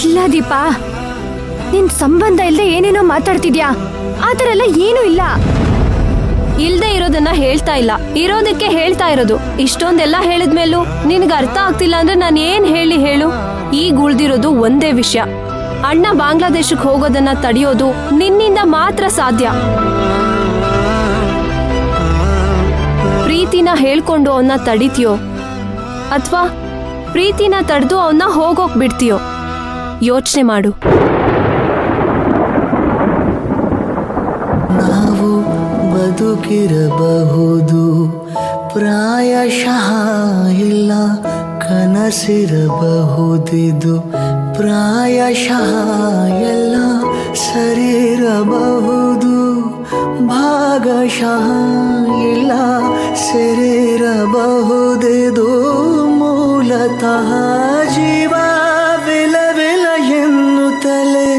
ಇಲ್ಲ ದೀಪಾ, ನಿನ್ ಸಂಬಂಧ ಇಲ್ಲದೆ ಏನೇನೋ ಮಾತಾಡ್ತಿದ್ಯಾ. ಆತರ ಎಲ್ಲ ಏನೂ ಇಲ್ಲ. ಇಲ್ದೇ ಇರೋದನ್ನ ಹೇಳ್ತಾ ಇಲ್ಲ, ಇರೋದಕ್ಕೆ ಹೇಳ್ತಾ ಇರೋದು. ಇಷ್ಟೊಂದೆಲ್ಲ ಹೇಳಿದ್ಮೇಲೂ ನಿನ್ಗೆ ಅರ್ಥ ಆಗ್ತಿಲ್ಲ ಅಂದ್ರೆ ನಾನು ಏನ್ ಹೇಳು? ಈಗ ಉಳ್ದಿರೋದು ಒಂದೇ ವಿಷಯ. ಅಣ್ಣ ಬಾಂಗ್ಲಾದೇಶಕ್ಕೆ ಹೋಗೋದನ್ನ ತಡೆಯೋದು ನಿನ್ನಿಂದ ಮಾತ್ರ ಸಾಧ್ಯ. ಪ್ರೀತಿನ ಹೇಳ್ಕೊಂಡು ಅವನ್ನ ತಡಿತೀಯೋ ಅಥವಾ ಪ್ರೀತಿನ ತಡೆದು ಅವನ್ನ ಹೋಗೋಕ್ ಬಿಡ್ತೀಯೋ? ಯೋಚನೆ ಮಾಡು. ನಾವು ಬದುಕಿರಬಹುದು, ಪ್ರಾಯಶಃ ಇಲ್ಲ ಕನಸಿರಬಹುದಿದು. ಪ್ರಾಯಶಃ ಎಲ್ಲ ಸರಿರಬಹುದು, ಭಾಗಶಃ ಇಲ್ಲ ಸೇರಿರಬಹುದಿದು. ಮೂಲತಃ ಜೀವವಿಲವಿಲ ಎನ್ನುತ್ತಲೇ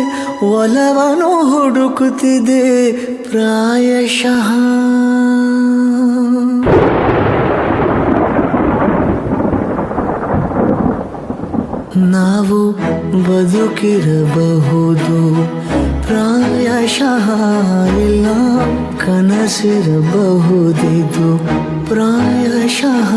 ಒಲವನು ಹುಡುಕುತ್ತಿದೆ ಪ್ರಾಯಶಃ. ನಾವು ಬದುಕಿರಬಹುದು, ಪ್ರಾಯಶಃ ಇಲ್ಲ ಕನಸಿರಬಹುದಿದು. ಪ್ರಾಯಶಃ